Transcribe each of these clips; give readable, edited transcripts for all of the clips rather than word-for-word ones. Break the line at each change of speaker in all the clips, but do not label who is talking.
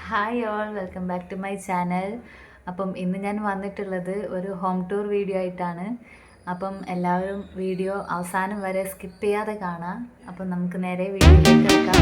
Hi all, welcome back to my channel. അപ്പം ഇന്ന് ഞാൻ വന്നിട്ടുള്ളത് ഒരു ഹോം ടൂർ വീഡിയോ ആയിട്ടാണ്. അപ്പം എല്ലാവരും വീഡിയോ അവസാനം വരെ സ്കിപ്പ് ചെയ്യാതെ കാണാം. അപ്പം നമുക്ക് നേരെ വീഡിയോയിലേക്ക് എടുക്കാം.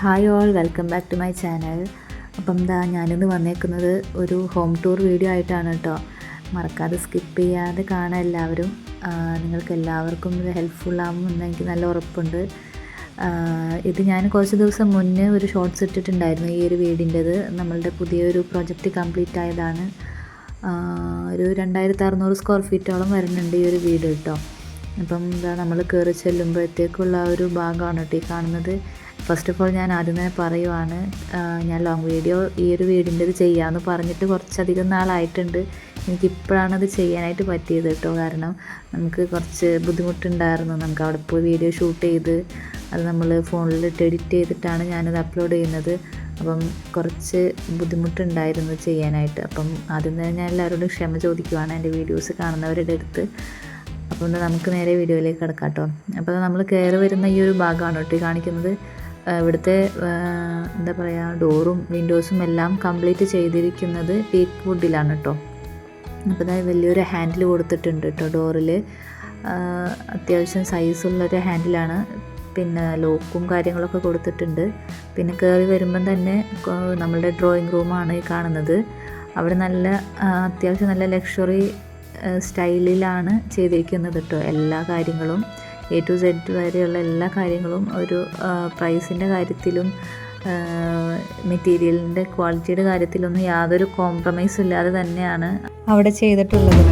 Hi all, welcome back to my channel. അപ്പം ഞാനിന്ന് വന്നേക്കുന്നത് ഒരു ഹോം ടൂർ വീഡിയോ ആയിട്ടാണ് കേട്ടോ. മറക്കാതെ സ്കിപ്പ് ചെയ്യാതെ കാണാൻ എല്ലാവരും. നിങ്ങൾക്ക് എല്ലാവർക്കും ഇത് ഹെൽപ്ഫുൾ ആകുമെന്ന് എനിക്ക് നല്ല ഉറപ്പുണ്ട്. ഇത് ഞാൻ കുറച്ച് ദിവസം മുന്നേ ഒരു ഷോർട്ട്സ് ഇട്ടിട്ടുണ്ടായിരുന്നു. ഈ ഒരു വീടിൻ്റെത് നമ്മളുടെ പുതിയൊരു പ്രൊജക്റ്റ് കംപ്ലീറ്റ് ആയതാണ്. ഒരു 2600 സ്ക്വയർ ഫീറ്റോളം വരുന്നുണ്ട് ഈ ഒരു വീട് കേട്ടോ. അപ്പം നമ്മൾ കയറി ചെല്ലുമ്പോഴത്തേക്കുള്ള ഒരു ഭാഗമാണ് കേട്ടോ ഈ കാണുന്നത്. ഫസ്റ്റ് ഓഫ് ഓൾ ഞാൻ ആദ്യം തന്നെ പറയുവാണ്, ഞാൻ ലോങ് വീഡിയോ ഈ ഒരു വീടിൻ്റെത് ചെയ്യാമെന്ന് പറഞ്ഞിട്ട് കുറച്ചധികം നാളായിട്ടുണ്ട്. എനിക്കിപ്പോഴാണത് ചെയ്യാനായിട്ട് പറ്റിയത് കേട്ടോ. കാരണം നമുക്ക് കുറച്ച് ബുദ്ധിമുട്ടുണ്ടായിരുന്നു. നമുക്ക് അവിടെ പോയി വീഡിയോ ഷൂട്ട് ചെയ്ത് അത് നമ്മൾ ഫോണിലിട്ട് എഡിറ്റ് ചെയ്തിട്ടാണ് ഞാനത് അപ്ലോഡ് ചെയ്യുന്നത്. അപ്പം കുറച്ച് ബുദ്ധിമുട്ടുണ്ടായിരുന്നു ചെയ്യാനായിട്ട്. അപ്പം ആദ്യം തന്നെ ഞാൻ എല്ലാവരോടും ക്ഷമ ചോദിക്കുവാണ് എൻ്റെ വീഡിയോസ് കാണുന്നവരുടെ അടുത്ത്. അപ്പം നമുക്ക് നേരെ വീഡിയോയിലേക്ക് കിടക്കാം കേട്ടോ. അപ്പോൾ നമ്മൾ കയറി വരുന്ന ഈ ഒരു ഭാഗമാണ് കേട്ടോ കാണിക്കുന്നത്. ഇവിടുത്തെ എന്താ പറയുക, ഡോറും വിൻഡോസും എല്ലാം കംപ്ലീറ്റ് ചെയ്തിരിക്കുന്നത് ടീക്ക് വുഡിലാണ് കേട്ടോ. അപ്പോൾ വലിയൊരു ഹാൻഡിൽ കൊടുത്തിട്ടുണ്ട് കേട്ടോ ഡോറിൽ. അത്യാവശ്യം സൈസുള്ളൊരു ഹാൻഡിലാണ്. പിന്നെ ലോക്കും കാര്യങ്ങളൊക്കെ കൊടുത്തിട്ടുണ്ട്. പിന്നെ കയറി വരുമ്പം തന്നെ നമ്മളുടെ ഡ്രോയിങ് റൂമാണ് ഈ കാണുന്നത്. അവിടെ അത്യാവശ്യം നല്ല ലക്ഷറി സ്റ്റൈലിലാണ് ചെയ്തിരിക്കുന്നത് കേട്ടോ. എല്ലാ കാര്യങ്ങളും A to Z വരെയുള്ള എല്ലാ കാര്യങ്ങളും ഒരു പ്രൈസിൻ്റെ കാര്യത്തിലും മെറ്റീരിയലിൻ്റെ ക്വാളിറ്റിയുടെ കാര്യത്തിലൊന്നും യാതൊരു കോംപ്രമൈസും ഇല്ലാതെ തന്നെയാണ് അവിടെ ചെയ്തിട്ടുള്ളത്.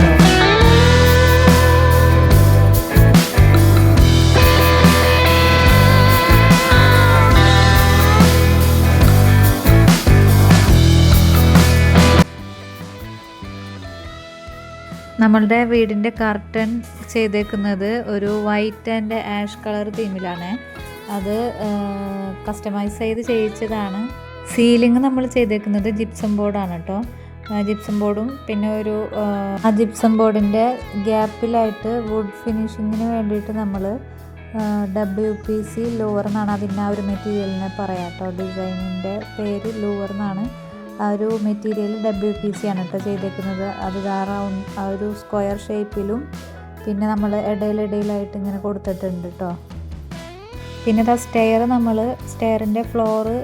നമ്മളുടെ വീടിൻ്റെ കർട്ടൻ ചെയ്തേക്കുന്നത് ഒരു വൈറ്റ് ആൻഡ് ആഷ് കളർ തീമിലാണ്. അത് കസ്റ്റമൈസ് ചെയ്ത് ചെയ്യിച്ചതാണ്. സീലിംഗ് നമ്മൾ ചെയ്തേക്കുന്നത് ജിപ്സം ബോർഡാണ് കേട്ടോ. ജിപ്സം ബോർഡും പിന്നെ ആ ജിപ്സം ബോർഡിൻ്റെ ഗ്യാപ്പിലായിട്ട് വുഡ് ഫിനിഷിങ്ങിന് വേണ്ടിയിട്ട് നമ്മൾ WPC ലൂവർ എന്നാണ് അതിൻ്റെ ആ ഒരു മെറ്റീരിയലിനെ പറയാം കേട്ടോ. ഡിസൈനിൻ്റെ പേര് ലൂവർ എന്നാണ്. ആ ഒരു മെറ്റീരിയൽ WPC ആണ് കേട്ടോ ചെയ്തേക്കുന്നത്. അത് ആ ഒരു സ്ക്വയർ ഷേപ്പിലും പിന്നെ നമ്മൾ ഇടയിലായിട്ട് ഇങ്ങനെ കൊടുത്തിട്ടുണ്ട് കേട്ടോ. പിന്നെ സ്റ്റെയറിൻ്റെ ഫ്ലോറ്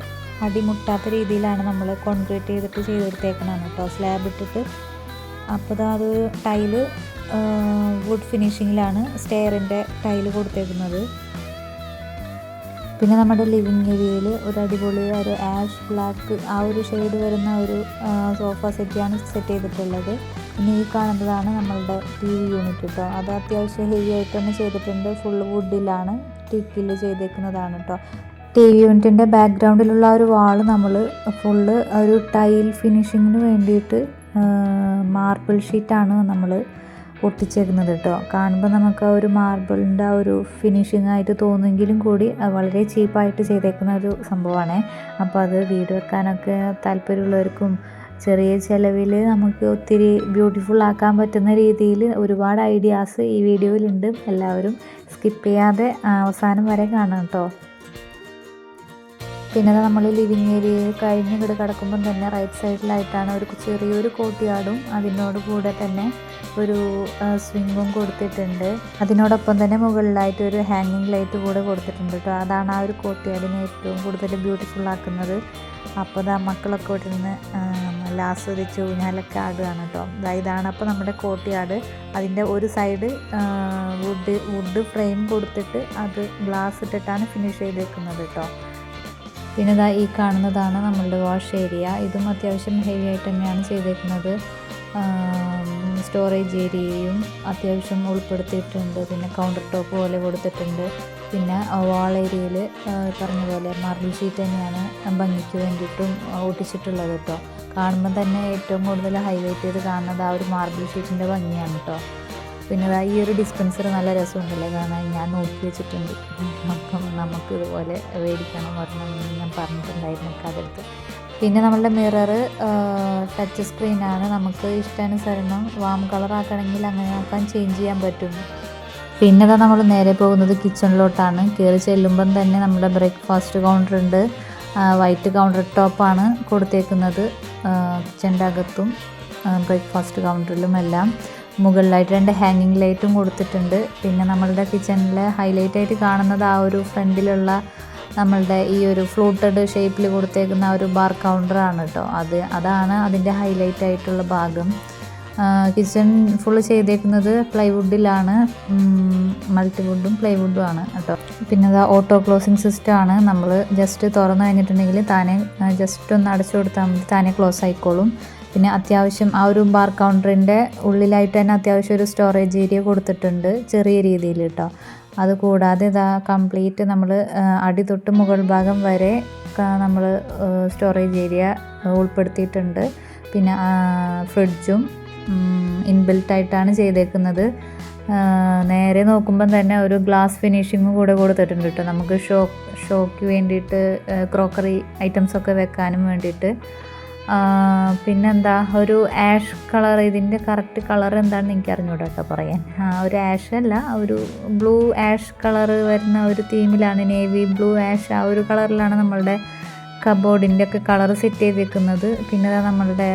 അടിമുട്ടാത്ത രീതിയിലാണ് നമ്മൾ കോൺക്രീറ്റ് ചെയ്തിട്ട് ചെയ്തെടുത്തേക്കണതാണ് കേട്ടോ, സ്ലാബ് ഇട്ടിട്ട്. അപ്പോൾ അത് ടൈല് വുഡ് ഫിനിഷിങ്ങിലാണ് സ്റ്റെയറിൻ്റെ ടൈല് കൊടുത്തേക്കുന്നത്. പിന്നെ നമ്മുടെ ലിവിങ് ഏരിയയിൽ ഒരു അടിപൊളി ഒരു ആഷ് ബ്ലാക്ക് ആ ഒരു ഷെയ്ഡ് വരുന്ന ഒരു സോഫ സെറ്റാണ് സെറ്റ് ചെയ്തിട്ടുള്ളത്. പിന്നെ ഈ കാണുന്നതാണ് നമ്മളുടെ TV യൂണിറ്റ് കേട്ടോ. അത് അത്യാവശ്യം ഹെവി ആയിട്ട് തന്നെ ചെയ്തിട്ടുണ്ട്. ഫുള്ള് വുഡിലാണ് ടീക്കിൽ ചെയ്തേക്കുന്നതാണ് കേട്ടോ. TV യൂണിറ്റിൻ്റെ ബാക്ക്ഗ്രൗണ്ടിലുള്ള ഒരു വാള് നമ്മൾ ഫുള്ള് ഒരു ടൈൽ ഫിനിഷിങ്ങിന് വേണ്ടിയിട്ട് മാർബിൾ ഷീറ്റാണ് നമ്മൾ ഒട്ടിച്ചേക്കുന്നത് കേട്ടോ. കാണുമ്പോൾ നമുക്ക് ആ ഒരു മാർബിളിൻ്റെ ആ ഒരു ഫിനിഷിംഗ് ആയിട്ട് തോന്നുമെങ്കിലും കൂടി വളരെ ചീപ്പായിട്ട് ചെയ്തേക്കുന്ന ഒരു സംഭവമാണ്. അപ്പോൾ അത് വീട് വെക്കാനൊക്കെ താല്പര്യമുള്ളവർക്കും ചെറിയ ചിലവിൽ നമുക്ക് ഒത്തിരി ബ്യൂട്ടിഫുൾ ആക്കാൻ പറ്റുന്ന രീതിയിൽ ഒരുപാട് ഐഡിയാസ് ഈ വീഡിയോയിലുണ്ട്. എല്ലാവരും സ്കിപ്പ് ചെയ്യാതെ അവസാനം വരെ കാണാം കേട്ടോ. പിന്നെ നമ്മൾ ലിവിങ് ഏരിയയിൽ കഴിഞ്ഞ് കിടക്കുമ്പം തന്നെ റൈറ്റ് സൈഡിലായിട്ടാണ് ഒരു ചെറിയൊരു കോർട്ട്യാർഡും അതിനോട് കൂടെ തന്നെ ഒരു സ്വിങ്ങും കൊടുത്തിട്ടുണ്ട്. അതിനോടൊപ്പം തന്നെ മുകളിലായിട്ട് ഒരു ഹാങ്ങിങ് ലൈറ്റ് കൂടെ കൊടുത്തിട്ടുണ്ട് കേട്ടോ. അതാണ് ആ ഒരു കോർട്ട്യാർഡിനെ ഏറ്റവും കൂടുതൽ ബ്യൂട്ടിഫുൾ ആക്കുന്നത്. അപ്പോൾ മക്കളൊക്കെ ഇവിടെ നിന്ന് നല്ല ആസ്വദിച്ച് ഊഞ്ഞാലൊക്കെ ആടുകയാണ് കേട്ടോ. ഇതാണ് അപ്പോൾ നമ്മുടെ കോർട്ട്യാർഡ്. അതിൻ്റെ ഒരു സൈഡ് വുഡ് ഫ്രെയിം കൊടുത്തിട്ട് അത് ഗ്ലാസ് ഇട്ടിട്ടാണ് ഫിനിഷ് ചെയ്തേക്കുന്നത് കേട്ടോ. പിന്നെ ഈ കാണുന്നതാണ് നമ്മളുടെ വാഷ് ഏരിയ. ഇതും അത്യാവശ്യം ഹെവി ആയിട്ട് തന്നെയാണ് ചെയ്തേക്കുന്നത്. സ്റ്റോറേജ് ഏരിയയും അത്യാവശ്യം ഉൾപ്പെടുത്തിയിട്ടുണ്ട്. പിന്നെ കൗണ്ടർ ടോപ്പ് പോലെ കൊടുത്തിട്ടുണ്ട്. പിന്നെ വാൾ ഏരിയയിൽ പറഞ്ഞ പോലെ മാർബിൾ ഷീറ്റ് തന്നെയാണ് ഭംഗിക്ക് വേണ്ടിയിട്ടും ഒട്ടിച്ചിട്ടുള്ളത് കേട്ടോ. കാണുമ്പോൾ തന്നെ ഏറ്റവും കൂടുതൽ ഹൈലൈറ്റ് ചെയ്ത് കാണുന്നത് ആ ഒരു മാർബിൾ ഷീറ്റിൻ്റെ ഭംഗിയാണ് കേട്ടോ. പിന്നെ ഈ ഒരു ഡിസ്പെൻസർ നല്ല രസമുണ്ടല്ലേ കാണാൻ, ഞാൻ നോക്കി വെച്ചിട്ടുണ്ട്. അപ്പം നമുക്ക് ഇതുപോലെ മേടിക്കണം പറഞ്ഞെന്ന് ഞാൻ പറഞ്ഞിട്ടുണ്ടായിരുന്നു കഥടുത്ത്. പിന്നെ നമ്മളുടെ മിറർ ടച്ച് സ്ക്രീനാണ്. നമുക്ക് ഇഷ്ടാനുസരണം വാം കളർ ആക്കണമെങ്കിൽ അങ്ങനെ ആക്കാൻ ചേഞ്ച് ചെയ്യാൻ പറ്റും. പിന്നെ ഇതാ നമ്മൾ നേരെ പോകുന്നത് കിച്ചണിലോട്ടാണ്. കയറി ചെല്ലുമ്പം തന്നെ നമ്മുടെ ബ്രേക്ക്ഫാസ്റ്റ് കൗണ്ടർ ഉണ്ട്. വൈറ്റ് കൗണ്ടർ ടോപ്പാണ് കൊടുത്തേക്കുന്നത് കിച്ചൻ്റെ അകത്തും ബ്രേക്ക്ഫാസ്റ്റ് കൗണ്ടറിലും എല്ലാം. മുകളിലായിട്ട് 2 ഹാങ്ങിങ് ലൈറ്റും കൊടുത്തിട്ടുണ്ട്. പിന്നെ നമ്മളുടെ കിച്ചണിലെ ഹൈലൈറ്റ് ആയിട്ട് കാണുന്നത് ആ ഒരു ഫ്രണ്ടിലുള്ള നമ്മളുടെ ഈ ഒരു ഫ്ലൂട്ടഡ് ഷേപ്പിൽ കൊടുത്തേക്കുന്ന ആ ഒരു ബാർ കൗണ്ടറാണ് കേട്ടോ. അതാണ് അതിൻ്റെ ഹൈലൈറ്റ് ആയിട്ടുള്ള ഭാഗം. കിച്ചൺ ഫുള്ള് ചെയ്തേക്കുന്നത് പ്ലൈവുഡിലാണ്, മൾട്ടിവുഡും പ്ലൈവുഡും ആണ് കേട്ടോ. പിന്നെ അത് ഓട്ടോ ക്ലോസിങ് സിസ്റ്റം ആണ്. നമ്മൾ ജസ്റ്റ് തുറന്നു കഴിഞ്ഞിട്ടുണ്ടെങ്കിൽ താനെ ജസ്റ്റ് ഒന്ന് അടച്ചു കൊടുത്താൽ മതി, താനെ ക്ലോസ് ആയിക്കോളും. പിന്നെ അത്യാവശ്യം ആ ഒരു ബാർ കൗണ്ടറിൻ്റെ ഉള്ളിലായിട്ട് തന്നെ അത്യാവശ്യം ഒരു സ്റ്റോറേജ് ഏരിയ കൊടുത്തിട്ടുണ്ട് ചെറിയ രീതിയിൽ കേട്ടോ. അതുകൂടാതെ ഇതാ കംപ്ലീറ്റ് നമ്മൾ അടി തൊട്ട് മുകൾ ഭാഗം വരെ നമ്മൾ സ്റ്റോറേജ് ഏരിയ ഉൾപ്പെടുത്തിയിട്ടുണ്ട്. പിന്നെ ഫ്രിഡ്ജും ഇൻബിൽട്ടായിട്ടാണ് ചെയ്തേക്കുന്നത്. നേരെ നോക്കുമ്പം തന്നെ ഒരു ഗ്ലാസ് ഫിനിഷിങ്ങും കൂടെ കൊടുത്തിട്ടുണ്ട് കേട്ടോ. നമുക്ക് ഷോക്ക് വേണ്ടിയിട്ട് ക്രോക്കറി ഐറ്റംസൊക്കെ വെക്കാനും വേണ്ടിയിട്ട്. പിന്നെന്താ ഒരു ആഷ് കളർ, ഇതിൻ്റെ കറക്റ്റ് കളർ എന്താണെന്ന് എനിക്ക് അറിഞ്ഞൂടാ കേട്ടോ പറയാൻ. ഒരു ആഷ് അല്ല, ഒരു ബ്ലൂ ആഷ് കളർ വരുന്ന ഒരു തീമിലാണ്, നേവി ബ്ലൂ ആഷ് ആ ഒരു കളറിലാണ് നമ്മളുടെ കബോർഡിൻ്റെ ഒക്കെ കളർ സെറ്റ് ചെയ്തിരിക്കുന്നത്. പിന്നെ നമ്മളുടെ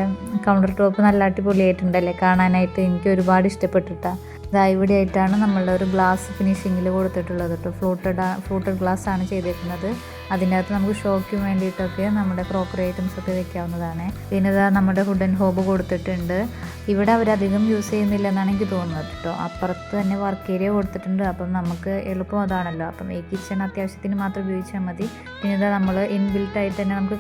കൗണ്ടർ ടോപ്പ് നല്ല അടിപൊളിയായിട്ടുണ്ടല്ലേ കാണാനായിട്ട്, എനിക്ക് ഒരുപാട് ഇഷ്ടപ്പെട്ടിട്ടാണ്. ഇതാ ഇവിടെ ആയിട്ടാണ് നമ്മളുടെ ഒരു ഗ്ലാസ് ഫിനിഷിങ്ങിൽ കൊടുത്തിട്ടുള്ളത് കേട്ടോ. ഫ്ലൂട്ടഡ് ഗ്ലാസ് ആണ് ചെയ്തേക്കുന്നത്. അതിൻ്റെ അകത്ത് നമുക്ക് ഷോയ്ക്ക് വേണ്ടിയിട്ടൊക്കെ നമ്മുടെ ക്രോക്കറി ഐറ്റംസ് ഒക്കെ വെക്കാവുന്നതാണ്. പിന്നെ ഇതാ നമ്മുടെ വുഡൻ ഹോബ് കൊടുത്തിട്ടുണ്ട്. ഇവിടെ അവരധികം യൂസ് ചെയ്യുന്നില്ല എന്നാണ് എനിക്ക് തോന്നുന്നത് കേട്ടോ. അപ്പുറത്ത് തന്നെ വർക്ക് ഏരിയ കൊടുത്തിട്ടുണ്ട്. അപ്പം നമുക്ക് എളുപ്പം അതാണല്ലോ. അപ്പം ഈ കിച്ചൺ അത്യാവശ്യത്തിന് മാത്രം ഉപയോഗിച്ചാൽ മതി. പിന്നെ ഇതാ നമ്മൾ ഇൻബിൽട്ടായിട്ട് തന്നെ നമുക്ക്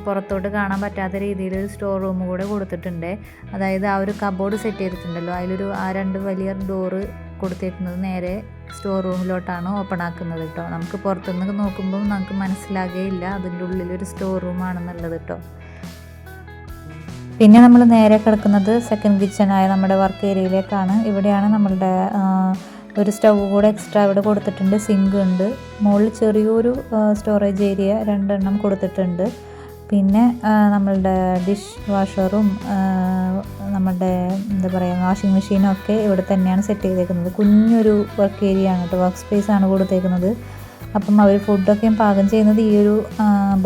പുറത്തോട്ട് കാണാൻ പറ്റാത്ത രീതിയിൽ ഒരു സ്റ്റോർ റൂം കൂടെ കൊടുത്തിട്ടുണ്ട്. അതായത് ആ ഒരു കബോർഡ് സെറ്റ് ചെയ്തിട്ടുണ്ടല്ലോ, അതിലൊരു 2 വലിയ ഡോറ് കൊടുത്തേക്കുന്നത് നേരെ സ്റ്റോർ റൂമിലോട്ടാണ് ഓപ്പൺ ആക്കുന്നത് കേട്ടോ. നമുക്ക് പുറത്തുനിന്ന് നോക്കുമ്പോൾ നമുക്ക് മനസ്സിലാകുകയില്ല അതിൻ്റെ ഉള്ളിലൊരു സ്റ്റോർ റൂമാണെന്നുള്ളത് കേട്ടോ. പിന്നെ നമ്മൾ നേരെ കിടക്കുന്നത് സെക്കൻഡ് കിച്ചണായ നമ്മുടെ വർക്ക് ഏരിയയിലേക്കാണ്. ഇവിടെയാണ് നമ്മളുടെ ഒരു സ്റ്റൗ കൂടെ എക്സ്ട്രാ ഇവിടെ കൊടുത്തിട്ടുണ്ട്. സിങ്ക് ഉണ്ട്. മുകളിൽ ചെറിയൊരു സ്റ്റോറേജ് ഏരിയ 2 എണ്ണം കൊടുത്തിട്ടുണ്ട്. പിന്നെ നമ്മളുടെ ഡിഷ് വാഷറും നമ്മളുടെ എന്താ പറയുക വാഷിംഗ് മെഷീനും ഒക്കെ ഇവിടെ തന്നെയാണ് സെറ്റ് ചെയ്തേക്കുന്നത്. കുഞ്ഞൊരു വർക്ക് ഏരിയ ആണ് കേട്ടോ, വർക്ക് സ്പേസ് ആണ് കൊടുത്തേക്കുന്നത്. അപ്പം അവർ ഫുഡൊക്കെയും പാകം ചെയ്യുന്നത് ഈ ഒരു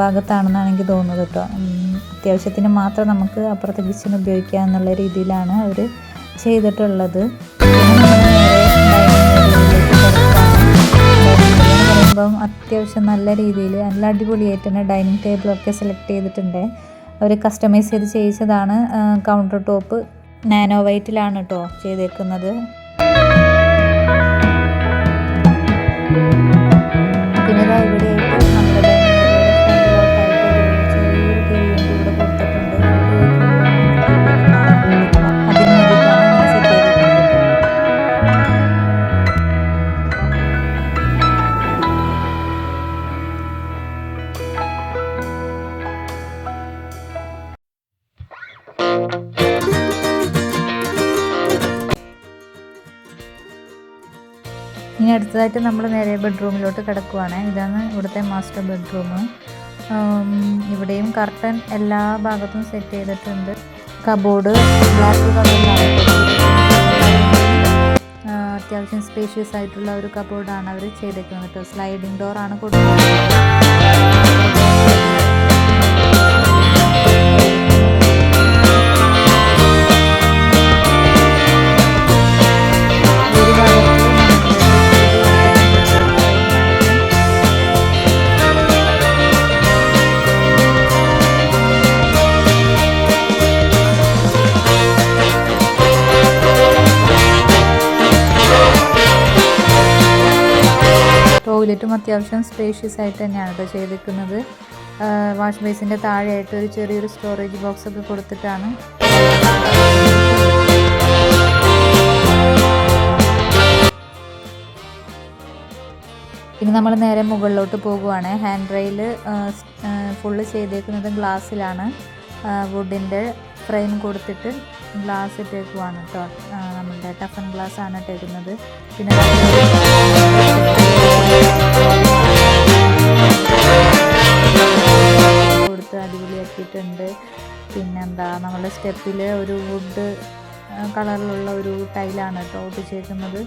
ഭാഗത്താണെന്നാണ് എനിക്ക് തോന്നുന്നത് കേട്ടോ. അത്യാവശ്യത്തിന് മാത്രം നമുക്ക് അപ്പുറത്തെ കിച്ചൺ ഉപയോഗിക്കുക എന്നുള്ള രീതിയിലാണ് അവർ ചെയ്തിട്ടുള്ളത്. പറയുമ്പം അത്യാവശ്യം നല്ല രീതിയിൽ നല്ല അടിപൊളിയായിട്ട് തന്നെ ഡൈനിങ് ടേബിളൊക്കെ സെലക്ട് ചെയ്തിട്ടുണ്ട്. അവർ കസ്റ്റമൈസ് ചെയ്ത് ചെയ്യിച്ചതാണ്. കൗണ്ടർ ടോപ്പ് നാനോ വൈറ്റിലാണ് കേട്ടോ ചെയ്തേക്കുന്നത്. പിന്നെ ഇവിടെയായിട്ട് നമ്മുടെ ഇനി അടുത്തതായിട്ട് നമ്മൾ നേരെ ബെഡ്റൂമിലോട്ട് കിടക്കുവാണ്. ഇതാണ് ഇവിടുത്തെ മാസ്റ്റർ ബെഡ്റൂം. ഇവിടെയും കർട്ടൻ എല്ലാ ഭാഗത്തും സെറ്റ് ചെയ്തിട്ടുണ്ട്. കബോർഡ് ബ്ലാക്ക് കളറിലാണ്. അത്യാവശ്യം സ്പേഷ്യസ് ആയിട്ടുള്ള ഒരു കബോർഡാണ് അവർ ചെയ്തേക്കുന്നത് കേട്ടോ. സ്ലൈഡിങ് ഡോറാണ് കൊടുക്കുന്നത്. ടോയ്ലറ്റും അത്യാവശ്യം സ്പേഷ്യസ് ആയിട്ട് തന്നെയാണ് കേട്ടോ ചെയ്തിരിക്കുന്നത്. വാഷ് ബേസിൻ്റെ താഴെയായിട്ട് ഒരു ചെറിയൊരു സ്റ്റോറേജ് ബോക്സ് ഒക്കെ കൊടുത്തിട്ടാണ് ഇനി നമ്മൾ നേരെ മുകളിലോട്ട് പോകുവാണ്. ഹാൻഡ് റെയിൽ ഫുള്ള് ചെയ്തേക്കുന്നത് ഗ്ലാസ്സിലാണ്. വുഡിൻ്റെ ഫ്രെയിം കൊടുത്തിട്ട് ഗ്ലാസ് ഇട്ടേക്കുവാണ് കേട്ടോ. നമ്മളുടെ ടഫൻ ഗ്ലാസ് ആണ് ഇട്ടേക്കുന്നത്. പിന്നെ കൊടുത്ത് അടിപൊളിയാക്കിയിട്ടുണ്ട്. പിന്നെന്താ, നമ്മളുടെ സ്റ്റെപ്പിൽ ഒരു വുഡ് കളറിലുള്ള ഒരു ടൈലാണ് കേട്ടോ ഒട്ടിച്ചേക്കുന്നത്.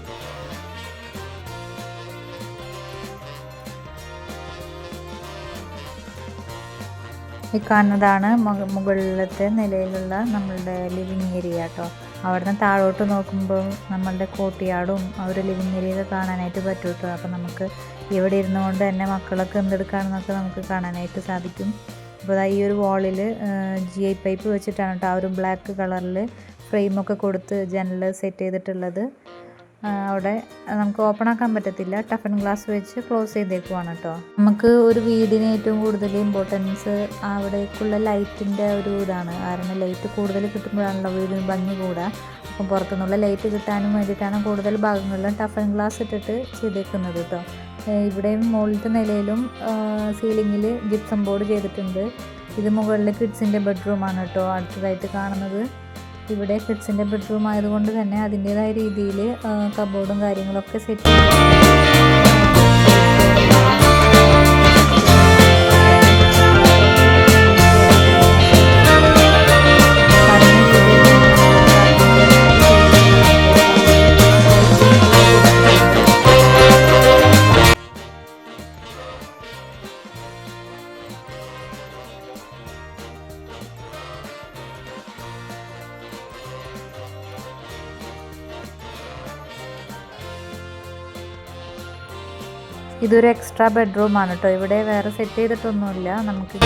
ഈ കാണുന്നതാണ് മുകളിലത്തെ നിലയിലുള്ള നമ്മളുടെ ലിവിങ് ഏരിയ കേട്ടോ. അവിടുന്ന് താഴോട്ട് നോക്കുമ്പോൾ നമ്മളുടെ കോർട്ട്യാർഡും ആ ഒരു ലിവിങ് ഏരിയയൊക്കെ കാണാനായിട്ട് പറ്റും കേട്ടോ. അപ്പോൾ നമുക്ക് ഇവിടെ ഇരുന്നുകൊണ്ട് തന്നെ മക്കളൊക്കെ എന്തെടുക്കുകയാണെന്നൊക്കെ നമുക്ക് കാണാനായിട്ട് സാധിക്കും. അപ്പോൾ ഈ ഒരു വാളിൽ GI പൈപ്പ് വെച്ചിട്ടാണ് കേട്ടോ ആ ഒരു ബ്ലാക്ക് കളറിൽ ഫ്രെയിമൊക്കെ കൊടുത്ത് ജനൽ സെറ്റ് ചെയ്തിട്ടുള്ളത്. അവിടെ നമുക്ക് ഓപ്പൺ ആക്കാൻ പറ്റത്തില്ല, ടഫൻ ഗ്ലാസ് വെച്ച് ക്ലോസ് ചെയ്തേക്കുവാണ് കേട്ടോ. നമുക്ക് ഒരു വീടിന് ഏറ്റവും കൂടുതൽ ഇമ്പോർട്ടൻസ് അവിടേക്കുള്ള ലൈറ്റിൻ്റെ ഒരു ഇതാണ്. കാരണം ലൈറ്റ് കൂടുതൽ കിട്ടുമ്പോഴാണല്ലോ വീടിന് ഭംഗി കൂടുക. അപ്പം പുറത്തുനിന്നുള്ള ലൈറ്റ് കിട്ടാനും വേണ്ടിയിട്ടാണ് കൂടുതൽ ഭാഗങ്ങളിലും ടഫൻ ഗ്ലാസ് ഇട്ടിട്ട് ചെയ്തേക്കുന്നത് കേട്ടോ. ഇവിടെയും മുകളിലത്തെ നിലയിലും സീലിങ്ങിൽ ജിപ്സം ബോർഡ് ചെയ്തിട്ടുണ്ട്. ഇത് മുകളിൽ കിഡ്സിൻ്റെ ബെഡ്റൂമാണ് കേട്ടോ അടുത്തതായിട്ട് കാണുന്നത്. ഇവിടെ കിഡ്സിൻ്റെ ബെഡ്റൂം ആയതുകൊണ്ട് തന്നെ അതിൻ്റേതായ രീതിയിൽ കബോർഡും കാര്യങ്ങളൊക്കെ സെറ്റ് ഇതൊരു എക്സ്ട്രാ ബെഡ്റൂമാണ് കേട്ടോ. ഇവിടെ വേറെ സെറ്റ് ചെയ്തിട്ടൊന്നുമില്ല. നമുക്ക്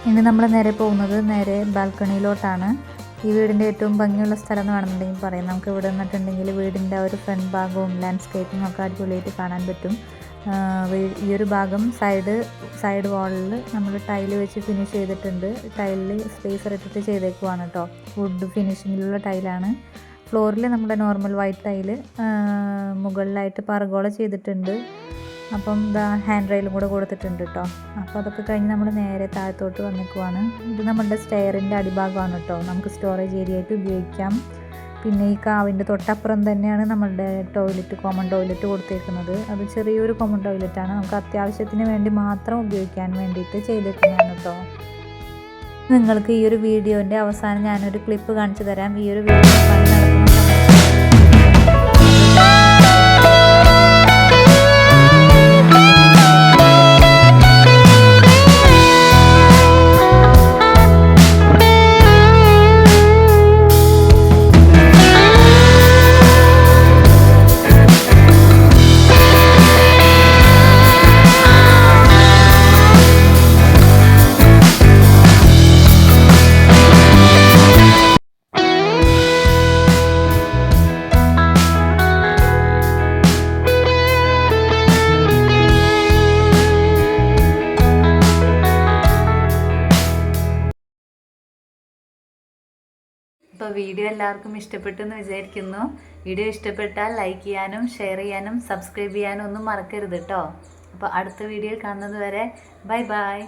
ഇനി നമ്മൾ നേരെ പോകുന്നത് നേരെ ബാൽക്കണിയിലോട്ടാണ്. ഈ വീടിൻ്റെ ഏറ്റവും ഭംഗിയുള്ള സ്ഥലം എന്ന് വേണമെന്നുണ്ടെങ്കിൽ പറയാം. നമുക്ക് ഇവിടെ നിന്നിട്ടുണ്ടെങ്കിൽ വീടിൻ്റെ ആ ഒരു ഫ്രണ്ട് ഭാഗവും ലാൻഡ്സ്കേപ്പിംഗ് ഒക്കെ അടിപൊളിയായിട്ട് കാണാൻ പറ്റും. ഈ ഒരു ഭാഗം സൈഡ് വാളിൽ നമ്മൾ ടൈല് വെച്ച് ഫിനിഷ് ചെയ്തിട്ടുണ്ട്. ടൈലിൽ സ്പേസർ ഇട്ടിട്ട് ചെയ്തേക്കുവാണ് കേട്ടോ. വുഡ് ഫിനിഷിങ്ങിലുള്ള ടൈലാണ്. ഫ്ലോറിൽ നമ്മുടെ നോർമൽ വൈറ്റ് ടൈല്, മുകളിലായിട്ട് പർഗോള ചെയ്തിട്ടുണ്ട്. അപ്പം ഹാൻഡ് റെയിലും കൂടെ കൊടുത്തിട്ടുണ്ട് കേട്ടോ. അപ്പോൾ അതൊക്കെ കഴിഞ്ഞ് നമ്മൾ നേരെ താഴത്തോട്ട് വന്നിക്കുവാണ്. ഇത് നമ്മളുടെ സ്റ്റെയറിൻ്റെ അടിഭാഗമാണ് കേട്ടോ. നമുക്ക് സ്റ്റോറേജ് ഏരിയ ആയിട്ട് ഉപയോഗിക്കാം. പിന്നെ ഈ കാവിൻ്റെ തൊട്ടപ്പുറം തന്നെയാണ് നമ്മളുടെ കോമൺ ടോയ്ലറ്റ് കൊടുത്തേക്കുന്നത്. അത് ചെറിയൊരു കോമൺ ടോയ്ലറ്റാണ്. നമുക്ക് അത്യാവശ്യത്തിന് വേണ്ടി മാത്രം ഉപയോഗിക്കാൻ വേണ്ടിയിട്ട് ചെയ്തേക്കുന്നതാണ് കേട്ടോ. നിങ്ങൾക്ക് ഈ ഒരു വീഡിയോൻ്റെ അവസാനം ഞാനൊരു ക്ലിപ്പ് കാണിച്ചു തരാം. ഈ ഒരു വീഡിയോ പണി നടക്കുന്ന അപ്പോൾ വീഡിയോ എല്ലാവർക്കും ഇഷ്ടപ്പെട്ടെന്ന് വിചാരിക്കുന്നു. വീഡിയോ ഇഷ്ടപ്പെട്ടാൽ ലൈക്ക് ചെയ്യാനും ഷെയർ ചെയ്യാനും സബ്സ്ക്രൈബ് ചെയ്യാനും ഒന്നും മറക്കരുത് കേട്ടോ. അപ്പോൾ അടുത്ത വീഡിയോയിൽ കാണുന്നത് വരെ ബൈ ബൈ.